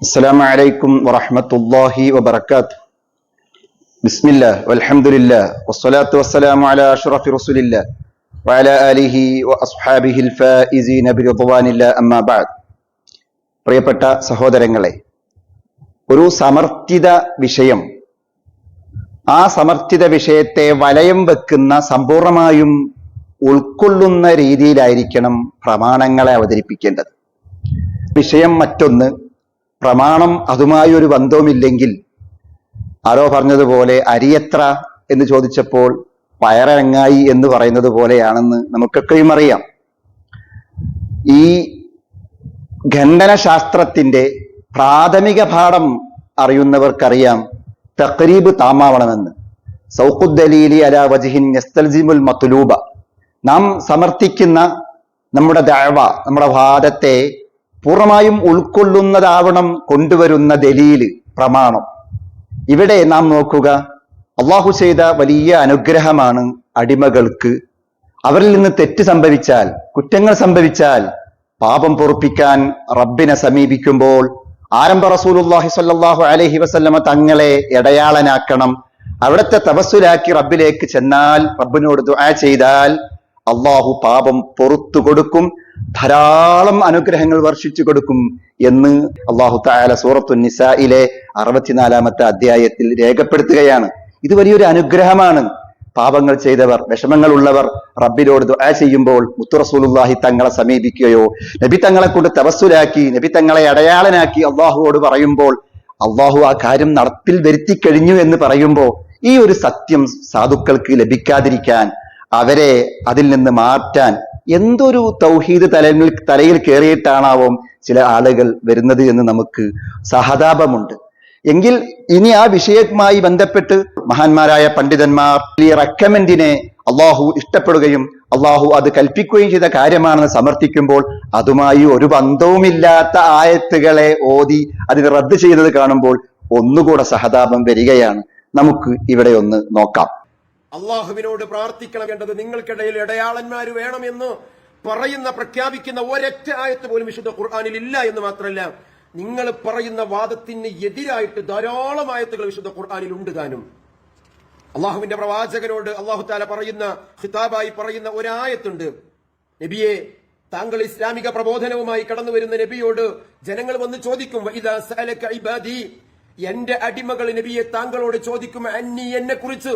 السلام عليكم ورحمة الله وبركاته. بسم الله والحمد لله والصلاة والسلام على أشرف رسول الله وعلى آله وأصحابه الفائزين برضوان الله أما بعد. പ്രിയപ്പെട്ട സഹോദരങ്ങളെ, ഒരു സമർത്ഥിത വിഷയം, ആ സമർത്ഥിത വിഷയത്തെ വലയം വെക്കുന്ന സമ്പൂർണമായും ഉൾക്കൊള്ളുന്ന രീതിയിലായിരിക്കണം പ്രമാണങ്ങളെ അവതരിപ്പിക്കേണ്ടത്. വിഷയം മറ്റൊന്ന്, പ്രമാണം അതുമായി ഒരു ബന്ധവുമില്ലെങ്കിൽ, ആരോ പറഞ്ഞതുപോലെ അരിയത്ര എന്ന് ചോദിച്ചപ്പോൾ പയറങ്ങായി എന്ന് പറയുന്നത് പോലെയാണെന്ന് നമുക്കൊക്കെയും അറിയാം. ഈ ഖണ്ഡനശാസ്ത്രത്തിന്റെ പ്രാഥമിക പാഠം അറിയുന്നവർക്കറിയാം തഖ്രീബ് താമാവണമെന്ന്. സൗഖുദ്ദലീലി അലാ വജ്ഹിൻ യസ്തൽസിമുൽ മത്ലൂബ. നാം സമർത്ഥിക്കുന്ന നമ്മുടെ ദഅവ, നമ്മുടെ വാദത്തെ പൂർണ്ണമായും ഉൾക്കൊള്ളുന്നതാവണം കൊണ്ടുവരുന്ന ദലീല്, പ്രമാണം. ഇവിടെ നാം നോക്കുക, അള്ളാഹു ചെയ്ത വലിയ അനുഗ്രഹമാണ് അടിമകൾക്ക്. അവരിൽ നിന്ന് തെറ്റ് സംഭവിച്ചാൽ, കുറ്റങ്ങൾ സംഭവിച്ചാൽ പാപം പൊറുപ്പിക്കാൻ റബ്ബിനെ സമീപിക്കുമ്പോൾ ആരംഭ റസൂലുള്ളാഹി സ്വല്ലല്ലാഹു അലൈഹി വസല്ലമ തങ്ങളെ ഇടയാളനാക്കണം. അവിടുത്തെ തവസ്സുലാക്കി റബ്ബിലേക്ക് ചെന്നാൽ, റബ്ബിനോട് ദുആ ചെയ്താൽ അള്ളാഹു പാപം പൊറുത്തു കൊടുക്കും, ധാരാളം അനുഗ്രഹങ്ങൾ വർഷിച്ചു കൊടുക്കും എന്ന് അള്ളാഹു തആല സൂറത്തുൻ നിസായിലെ 64-ാമത്തെ അധ്യായത്തിൽ രേഖപ്പെടുത്തുകയാണ്. ഇത് വലിയൊരു അനുഗ്രഹമാണ്. പാപങ്ങൾ ചെയ്തവർ, വിഷമങ്ങൾ ഉള്ളവർ റബ്ബിനോട് ദുആ ചെയ്യുമ്പോൾ മുത്തു റസൂലുള്ളാഹി തങ്ങളെ സമീപിക്കുകയോ നബി തങ്ങളെ കൊണ്ട് തവസ്സുലാക്കി, നബി തങ്ങളെ അടയാളനാക്കി അള്ളാഹുവോട് പറയുമ്പോൾ അള്ളാഹു ആ കാര്യം നടപ്പിൽ വരുത്തി കഴിഞ്ഞു എന്ന് പറയുമ്പോൾ ഈ ഒരു സത്യം സാധുക്കൾക്ക് ലഭിക്കാതിരിക്കാൻ, അവരെ അതിൽ നിന്ന് മാറ്റാൻ എന്തൊരു തൗഹീദ് തലയിൽ കയറിയിട്ടാണാവും ചില ആളുകൾ വരുന്നത് എന്ന് നമുക്ക് സഹതാപമുണ്ട്. എങ്കിൽ ഇനി ആ വിഷയവുമായി ബന്ധപ്പെട്ട് മഹാന്മാരായ പണ്ഡിതന്മാർ ഈ റെക്കമെൻഡിനെ അള്ളാഹു ഇഷ്ടപ്പെടുകയും അള്ളാഹു അത് കൽപ്പിക്കുകയും ചെയ്ത കാര്യമാണെന്ന് സമർത്ഥിക്കുമ്പോൾ അതുമായി ഒരു ബന്ധവുമില്ലാത്ത ആയത്തുകളെ ഓതി അതിന് റദ്ദ് ചെയ്തത് കാണുമ്പോൾ ഒന്നുകൂടെ സഹതാപം വരികയാണ്. നമുക്ക് ഇവിടെ ഒന്ന് നോക്കാം. അള്ളാഹുവിനോട് പ്രാർത്ഥിക്കണം വേണ്ടത് നിങ്ങൾക്കിടയിൽ ഇടയാളന്മാർ വേണമെന്ന് പറയുന്ന, പ്രഖ്യാപിക്കുന്ന ഒരൊറ്റ ആയത്ത് പോലും വിശുദ്ധ ഖുർആനിൽ ഇല്ല എന്ന് മാത്രമല്ല, നിങ്ങൾ പറയുന്ന വാദത്തിന് എതിരായിട്ട് ധാരാളം ആയത്തുകൾ വിശുദ്ധ ഖുർആനിൽ ഉണ്ട് താനും. അള്ളാഹുവിന്റെ പ്രവാചകനോട് അള്ളാഹു തആല പറയുന്ന, ഖിതാബായി പറയുന്ന ഒരായത്തുണ്ട്. നബിയെ, താങ്കൾ ഇസ്ലാമിക പ്രബോധനവുമായി കടന്നു വരുന്ന നബിയോട് ജനങ്ങൾ വന്ന് ചോദിക്കും, വഇദാ സഅലക ഇബാദി, എന്റെ അടിമകൾ നബിയെ താങ്കളോട് ചോദിക്കും, അന്നി, എന്നെ കുറിച്ച്.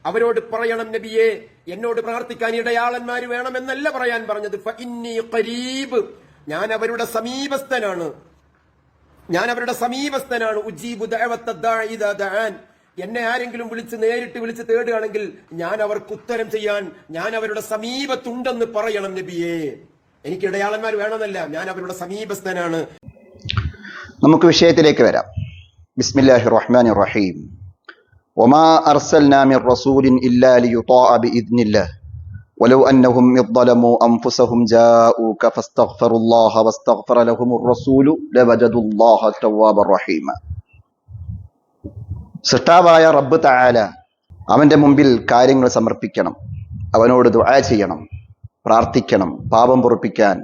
അവരോട് പറയണം, നബിയെ, എന്നോട് പ്രാർത്ഥിക്കാൻ ഇടയാളന്മാര് വേണമെന്നല്ല പറയാൻ പറഞ്ഞത്. ഫഇന്നി ഖരീബ്, ഞാൻ അവരുടെ സമീപസ്ഥനാണ്, ഞാൻ അവരുടെ സമീപസ്ഥനാണ്. ഉജീബു ദഅവത്ത ദാഇ ഇദാ ദഅൻ, എന്നെ ആരെങ്കിലും നേരിട്ട് വിളിച്ച് തേടുകയാണെങ്കിൽ ഞാൻ അവർക്ക് ഉത്തരം ചെയ്യാൻ ഞാൻ അവരുടെ സമീപത്തുണ്ടെന്ന് പറയണം നബിയെ. എനിക്ക് ഇടയാളന്മാർ വേണമെന്നല്ല, ഞാൻ അവരുടെ സമീപസ്ഥനാണ്. നമുക്ക് വിഷയത്തിലേക്ക് വരാം. ബിസ്മില്ലാഹിർ റഹ്മാനിർ റഹീം. വമാ അർസൽനാ മിർ റസൂലിൻ ഇല്ലാ ലിയുതാഅ ബിഇദ്നില്ലാഹ് വലൗ അന്നഹും യദ്ലമൂ അൻഫുസഹും ജാഊക ഫസ്തഗ്ഫിറുല്ലാഹ വസ്തഗ്ഫറ ലഹുമുർ റസൂലു ലവജദുല്ലാഹ തവ്വാബർ റഹീമ. സൃഷ്ടാവായ റബ്ബ് തആല അവന്റെ മുമ്പിൽ കാര്യങ്ങൾ സമർപ്പിക്കണം, അവനോട് ദുആ ചെയ്യണം, പ്രാർത്ഥിക്കണം, പാപം പൊറുപ്പിക്കാൻ,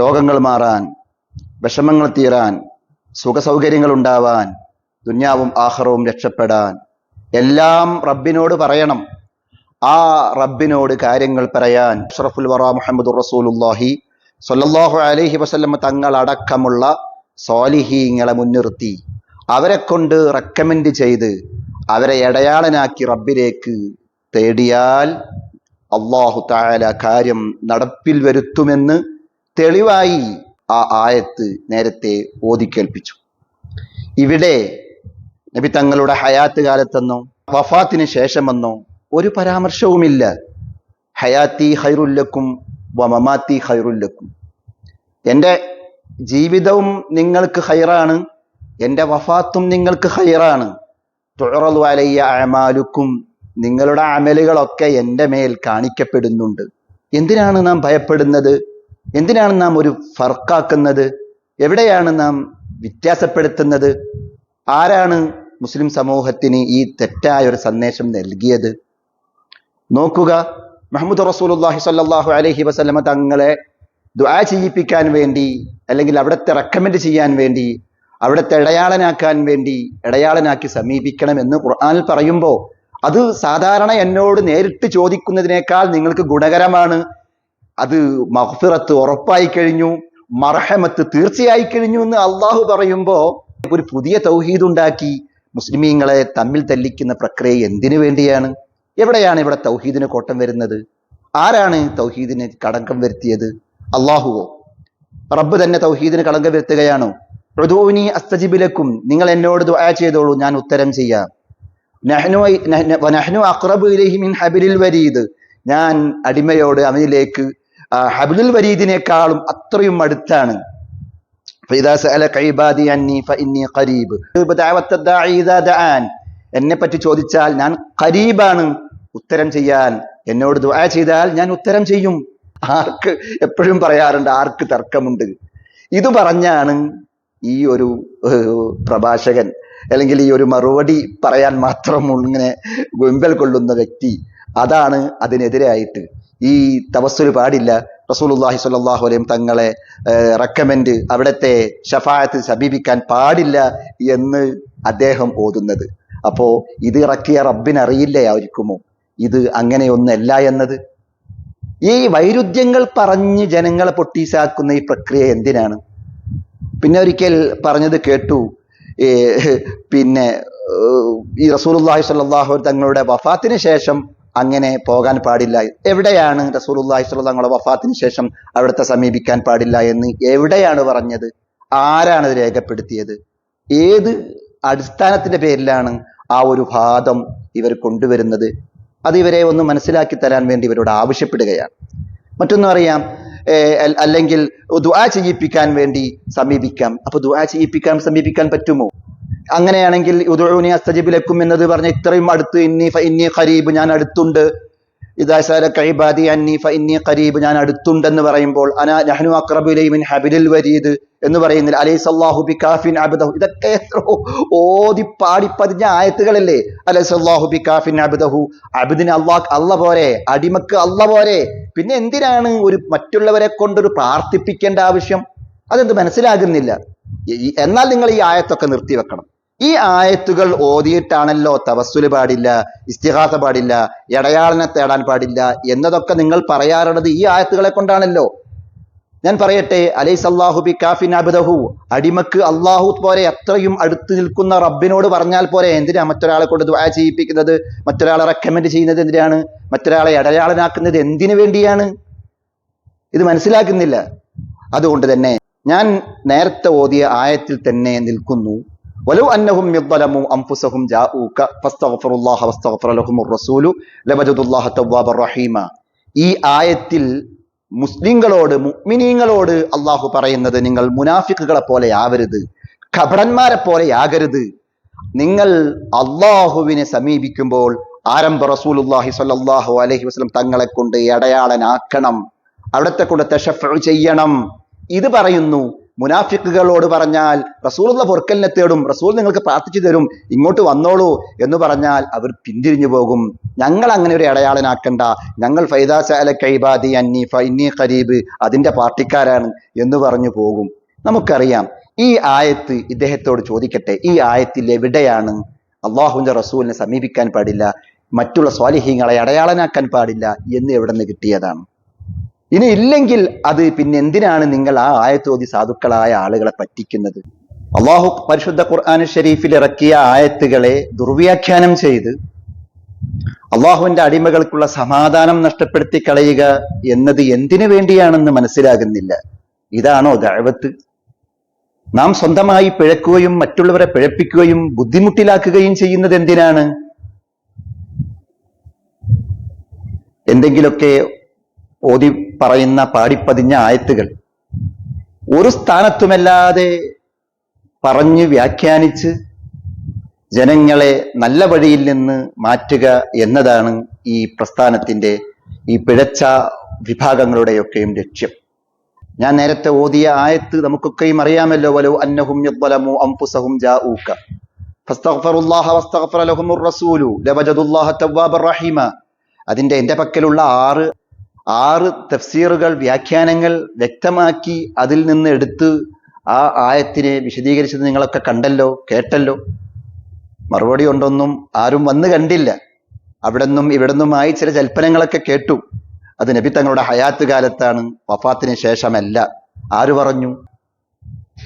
രോഗങ്ങൾ മാറാൻ, വിഷമങ്ങൾ തീരാൻ, സുഖസൗകര്യങ്ങൾ ഉണ്ടാവാൻ, ദുന്യാവും ആഖിറവും രക്ഷപ്പെടാൻ എല്ലാം റബ്ബിനോട് പറയണം. ആ റബ്ബിനോട് കാര്യങ്ങൾ പറയാൻ അഷ്റഫുൽ വറ മുഹമ്മദുർ റസൂലുള്ളാഹി സ്വല്ലല്ലാഹു അലൈഹി വസല്ലം തങ്ങൾ അടക്കമുള്ള സ്വാലിഹീങ്ങളെ മുൻനിർത്തി അവരെ കൊണ്ട് റെക്കമെൻഡ് ചെയ്ത് അവരെ ഇടയാളനാക്കി റബ്ബിലേക്ക് തേടിയാൽ അല്ലാഹു തആല കാര്യം നടപ്പിൽ വരുത്തുമെന്ന് തെളിവായി ആ ആയത്ത് നേരത്തെ ഓതിക്കേൽപ്പിച്ചു. ഇവിടെ നബി തങ്ങളുടെ ഹയാത്ത് കാലത്തെന്നോ വഫാത്തിന് ശേഷമെന്നോ ഒരു പരാമർശവുമില്ല. ഹയാത്തി ഖൈറുല്ലക്കും വമമാത്തി ഖൈറുല്ലക്കും, എൻ്റെ ജീവിതവും നിങ്ങൾക്ക് ഖൈറാണ്, എൻ്റെ വഫാത്തും നിങ്ങൾക്ക് ഖൈറാണ്. തുഅറദു അലയ്യ അഅമാലുക്കും, നിങ്ങളുടെ അമലുകളൊക്കെ എൻ്റെ മേൽ കാണിക്കപ്പെടുന്നുണ്ട്. എന്തിനാണ് നാം ഭയപ്പെടുന്നത്? എന്തിനാണ് നാം ഒരു ഫർക്കാക്കുന്നത്? എവിടെയാണ് നാം വ്യത്യാസപ്പെടുത്തുന്നത്? ആരാണ് മുസ്ലിം സമൂഹത്തിന് ഈ തെറ്റായ ഒരു സന്ദേശം നൽകിയത്? നോക്കുക, മുഹമ്മദ് റസൂലുള്ളാഹി സ്വല്ലല്ലാഹു അലൈഹി വസല്ലമ തങ്ങളെ ദുആ ചെയ്യിപ്പിക്കാൻ വേണ്ടി, അല്ലെങ്കിൽ അവിടുത്തെ റെക്കമെൻഡ് ചെയ്യാൻ വേണ്ടി അവിടുത്തെ ഇടയാളനാക്കി സമീപിക്കണമെന്ന് ഖുർആനിൽ പറയുമ്പോൾ അത് സാധാരണ എന്നോട് നേരിട്ട് ചോദിക്കുന്നതിനേക്കാൾ നിങ്ങൾക്ക് ഗുണകരമാണ്. അത് മഗ്ഫിറത്ത് ഉറപ്പായി കഴിഞ്ഞു, മർഹമത്ത് തീർച്ചയായി കഴിഞ്ഞു എന്ന് അള്ളാഹു പറയുമ്പോ ഒരു പുതിയ തൗഹീദ് ഉണ്ടാക്കി മുസ്ലിമീങ്ങളെ തമ്മിൽ തല്ലിക്കുന്ന പ്രക്രിയ എന്തിനു വേണ്ടിയാണ്? എവിടെയാണ് ഇവിടെ തൗഹീദിന് കോട്ടം വരുന്നത്? ആരാണ് തൗഹീദിന് കളങ്കം വരുത്തിയത്? അള്ളാഹുവോ? റബ്ബ് തന്നെ തൗഹീദിന് കളങ്കം വരുത്തുകയാണോ? ഉദൂനി അസ്തജിബ് ലക്കും, നിങ്ങൾ എന്നോട് ദുആ ചെയ്തോളൂ, ഞാൻ ഉത്തരം ചെയ്യാം. നഹ്നു അഖ്റബു ഇലൈഹി മിൻ ഹബിലിൽ വരീദ്, ഞാൻ അടിമയോട് അവനിലേക്ക് ഹബിലുൽ വരീദിനേക്കാളും അത്രയും അടുത്താണ്. എന്നെ പറ്റി ചോദിച്ചാൽ ഞാൻ ഖരീബാണ് ഉത്തരം ചെയ്യാൻ, എന്നോട് ദുആ ചെയ്താൽ ഞാൻ ഉത്തരം ചെയ്യും. ആർക്ക് എപ്പോഴും പറയാറുണ്ട്, ആർക്ക് തർക്കമുണ്ട്? ഇത് പറഞ്ഞാണ് ഈ ഒരു പ്രഭാഷകൻ അല്ലെങ്കിൽ ഈ ഒരു മറുപടി പറയാൻ മാത്രം ഇങ്ങനെ വെമ്പൽ കൊള്ളുന്ന വ്യക്തി, അതാണ് അതിനെതിരായിട്ട് ഈ തവസ്സുൽ പാടില്ല, റസൂലുള്ളാഹി സ്വല്ലല്ലാഹു അലൈഹി വസല്ലം തങ്ങളെ റെക്കമെൻഡ്, അവിടുത്തെ ശഫാഅത്ത് സമീപിക്കാൻ പാടില്ല എന്ന് അദ്ദേഹം ഓതുന്നത്. അപ്പോ ഇത് ഇറക്കിയ റബ്ബിനറിയില്ലേ ആയിരിക്കുമോ ഇത് അങ്ങനെയൊന്നല്ല എന്നത്? ഈ വൈരുദ്ധ്യങ്ങൾ പറഞ്ഞ് ജനങ്ങളെ പൊട്ടീസാക്കുന്ന ഈ പ്രക്രിയ എന്തിനാണ്? പിന്നെ ഒരിക്കൽ പറഞ്ഞത് കേട്ടു, പിന്നെ ഈ റസൂലുള്ളാഹി സ്വല്ലല്ലാഹു അലൈഹി തങ്ങളുടെ വഫാത്തിന് ശേഷം അങ്ങനെ പോകാൻ പാടില്ല. എവിടെയാണ് റസൂലുള്ളാഹി സ്വല്ലല്ലാഹു തങ്ങളുടെ വഫാത്തിന് ശേഷം അവിടുത്തെ സമീപിക്കാൻ പാടില്ല എന്ന് എവിടെയാണ് പറഞ്ഞത്? ആരാണ് ഇത് രേഖപ്പെടുത്തിയത്? ഏത് അടിസ്ഥാനത്തിന്റെ പേരിലാണ് ആ ഒരു വാദം ഇവർ കൊണ്ടുവരുന്നത്? അത് ഇവരെ ഒന്ന് മനസ്സിലാക്കി തരാൻ വേണ്ടി ഇവരോട് ആവശ്യപ്പെടുകയാണ്. മറ്റൊന്നും അറിയാം, അല്ലെങ്കിൽ ദുആ ചെയ്യിപ്പിക്കാൻ വേണ്ടി സമീപിക്കാം. അപ്പൊ ദുആ ചെയ്യിപ്പിക്കാൻ സമീപിക്കാൻ പറ്റുമോ? അങ്ങനെയാണെങ്കിൽ ഉദൂനി അസ്തജിബ് ലക്കും എന്നത് പറഞ്ഞ ഇത്രയും അടുത്ത്, ഇന്നി ഖരീബ്, ഞാൻ അടുത്തുണ്ട്, ഇദാ സഅലക ഇബാദി അന്നി ഫഇന്നി ഖരീബ്, ഞാൻ അടുത്തുണ്ടെന്ന് പറയുമ്പോൾ നഹ്നു അഖ്റബു ഇലൈഹി മിൻ ഹബിലിൽ വരീദ് എന്ന് പറയുന്നില്ല, അലൈസല്ലാഹു ബികാഫിൻ അബ്ദഹു, ഇതൊക്കെ ഓതി പാടി പതിഞ്ഞ ആയത്തുകളല്ലേ? അലൈസല്ലാഹു ബികാഫിൻ അബ്ദഹു, അബ്ദിന് അല്ല പോരെ, അടിമക്ക് അല്ല പോരെ, പിന്നെ എന്തിനാണ് ഒരു മറ്റുള്ളവരെ കൊണ്ടൊരു പ്രാർത്ഥിപ്പിക്കേണ്ട ആവശ്യം? അതെന്ത് മനസ്സിലാകുന്നില്ല. എന്നാൽ നിങ്ങൾ ഈ ആയത്തൊക്കെ നിർത്തിവെക്കണം. ഈ ആയത്തുകൾ ഓതിയിട്ടാണല്ലോ തവസ്സുല് പാടില്ല, ഇസ്തിഗാസ പാടില്ല, ഇടയാളനെ തേടാൻ പാടില്ല എന്നതൊക്കെ നിങ്ങൾ പറയാറുള്ളത് ഈ ആയത്തുകളെ കൊണ്ടാണല്ലോ. ഞാൻ പറയട്ടെ, അലൈസല്ലാഹു ബികാഫിൻ അബ്ദഹു, അടിമക്ക് അള്ളാഹു പോരെ, അത്രയും അടുത്ത് നിൽക്കുന്ന റബ്ബിനോട് പറഞ്ഞാൽ പോരെ, എന്തിനാ മറ്റൊരാളെ കൊണ്ട് ദുആ ചെയ്യിപ്പിക്കുന്നത്? മറ്റൊരാളെ റെക്കമെൻഡ് ചെയ്യുന്നത് എന്തിനാണ്? മറ്റൊരാളെ ഇടയാളനാക്കുന്നത് എന്തിനു വേണ്ടിയാണ്? ഇത് മനസ്സിലാക്കുന്നില്ല. അതുകൊണ്ട് തന്നെ ഞാൻ നേരത്തെ ഓതിയ ആയത്തിൽ തന്നെ നിൽക്കുന്നു. വലൗ അന്നഹും യദ്ലമു അൻഫുസഹും ജാഊക ഫസ്തഗ്ഫിറുല്ലാഹ വസ്തഗ്ഫറ ലഹുമുർ റസൂലു ലവജദുല്ലാഹ തവ്വാബർ റഹീമ. ഈ ആയത്തിൽ മുസ്ലിങ്ങളോട്, മുഅ്മിനീങ്ങളോട് അള്ളാഹു പറയുന്നത്, നിങ്ങൾ മുനാഫിക്കുകളെ പോലെ ആവരുത്, കപടന്മാരെ പോലെ ആകരുത്. നിങ്ങൾ അള്ളാഹുവിനെ സമീപിക്കുമ്പോൾ ആരംഭ റസൂലുള്ളാഹി സ്വല്ലല്ലാഹു അലൈഹി വസല്ലം തങ്ങളെ കൊണ്ട് ഇടയാളനാക്കണം, അവിടത്തെ കൊണ്ട് തശഫ്ഉ ചെയ്യണം. ഇത് പറയുന്നു. മുനാഫിക്കുകളോട് പറഞ്ഞാൽ റസൂലുള്ള പൊറുക്കലിനെ തേടും, റസൂൽ നിങ്ങൾക്ക് പ്രാർത്ഥിച്ചു തരും, ഇങ്ങോട്ട് വന്നോളൂ എന്ന് പറഞ്ഞാൽ അവർ പിന്തിരിഞ്ഞു പോകും. ഞങ്ങൾ അങ്ങനെ ഒരു ഇടയാളനാക്കണ്ട, ഞങ്ങൾ ഫൈദാ സഅലക ഇബാദി അന്നി ഫഇന്നി ഖരീബ്, അതിന്റെ പാർട്ടിക്കാരാണ് എന്ന് പറഞ്ഞു പോകും. നമുക്കറിയാം, ഈ ആയത്ത് ഇദ്ദേഹത്തോട് ചോദിക്കട്ടെ, ഈ ആയത്തിൽ എവിടെയാണ് അള്ളാഹുവിന്റെ റസൂലിനെ സമീപിക്കാൻ പാടില്ല, മറ്റുള്ള സ്വാലിഹീങ്ങളെ ഇടയാളനാക്കാൻ പാടില്ല എന്ന് എവിടെ നിന്ന് കിട്ടിയതാണ്? ഇനി ഇല്ലെങ്കിൽ അത് പിന്നെ എന്തിനാണ് നിങ്ങൾ ആ ആയത്തോതി സാധുക്കളായ ആളുകളെ പറ്റിക്കുന്നത്? അള്ളാഹു പരിശുദ്ധ ഖുർആൻ ഷരീഫിൽ ഇറക്കിയ ആയത്തുകളെ ദുർവ്യാഖ്യാനം ചെയ്ത് അള്ളാഹുവിന്റെ അടിമകൾക്കുള്ള സമാധാനം നഷ്ടപ്പെടുത്തി കളയുക എന്നത് എന്തിനു വേണ്ടിയാണെന്ന് മനസ്സിലാകുന്നില്ല. ഇതാണോ ദഅവത്ത്? നാം സ്വന്തമായി പിഴക്കുകയും മറ്റുള്ളവരെ പിഴപ്പിക്കുകയും ബുദ്ധിമുട്ടിലാക്കുകയും ചെയ്യുന്നത് എന്തിനാണ്? എന്തെങ്കിലൊക്കെ ഓതി പറയുന്ന പാടിപ്പതിഞ്ഞ ആയത്തുകൾ ഒരു സ്ഥാനത്തുമല്ലാതെ പറഞ്ഞു വ്യാഖ്യാനിച്ച് ജനങ്ങളെ നല്ല വഴിയിൽ നിന്ന് മാറ്റുക എന്നതാണ് ഈ പ്രസ്ഥാനത്തിന്റെ, ഈ പിഴച്ച വിഭാഗങ്ങളുടെയൊക്കെയും ലക്ഷ്യം. ഞാൻ നേരത്തെ ഓതിയ ആയത്ത് നമുക്കൊക്കെയും അറിയാമല്ലോ. വലൗ അന്നഹും യദ്ലമു അൻഫുസഹും ജാഊക ഫസ്തഗ്ഫിറുല്ലാഹ വസ്തഗ്ഫറ ലഹുമുർ റസൂലു ലവജദുല്ലാഹ തവ്വാബർ റഹീമ. അതിന്റെ എന്റെ പക്കലുള്ള ആറ് തഫ്സീറുകൾ, വ്യാഖ്യാനങ്ങൾ വ്യക്തമാക്കി അതിൽ നിന്ന് എടുത്ത് ആ ആയത്തിനെ വിശദീകരിച്ചത് നിങ്ങളൊക്കെ കണ്ടല്ലോ, കേട്ടല്ലോ. മറുപടി കൊണ്ടൊന്നും ആരും വന്ന് കണ്ടില്ല. അവിടെന്നും ഇവിടെന്നുമായി ചില ജൽപ്പനങ്ങളൊക്കെ കേട്ടു. അത് നബി തങ്ങളുടെ ഹയാത്ത് കാലത്താണ്, വഫാത്തിന് ശേഷമല്ല. ആര് പറഞ്ഞു?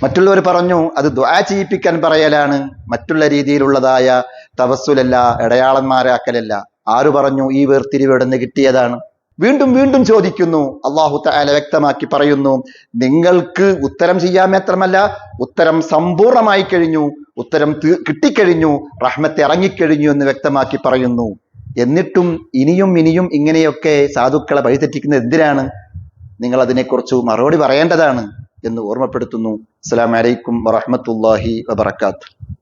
മറ്റുള്ളവർ പറഞ്ഞു അത് ദുആ ചെയ്യിപ്പിക്കാൻ പറയലാണ്, മറ്റുള്ള രീതിയിലുള്ളതായ തവസ്സുലല്ല, ഇടയാളന്മാരാക്കലല്ല. ആര് പറഞ്ഞു ഈ വേർതിരിവ് എവിടെ നിന്ന് കിട്ടിയതാണ്? വീണ്ടും വീണ്ടും ചോദിക്കുന്നു. അല്ലാഹു തആല വ്യക്തമാക്കി പറയുന്നു, നിങ്ങൾക്ക് ഉത്തരം ചെയ്യാൻ മാത്രമല്ല, ഉത്തരം സമ്പൂർണമായി കഴിഞ്ഞു, ഉത്തരം കിട്ടിക്കഴിഞ്ഞു, റഹ്മത്ത് ഇറങ്ങിക്കഴിഞ്ഞു എന്ന് വ്യക്തമാക്കി പറയുന്നു. എന്നിട്ടും ഇനിയും ഇനിയും ഇങ്ങനെയൊക്കെ സാധുക്കളെ വഴിതെറ്റിക്കുന്നത് എന്തിനാണ്? നിങ്ങൾ അതിനെക്കുറിച്ച് മറുപടി പറയേണ്ടതാണ് എന്ന് ഓർമ്മപ്പെടുത്തുന്നു. അസ്സലാമു അലൈക്കും വറഹ്മത്തുള്ളാഹി വബറകാതുഹു.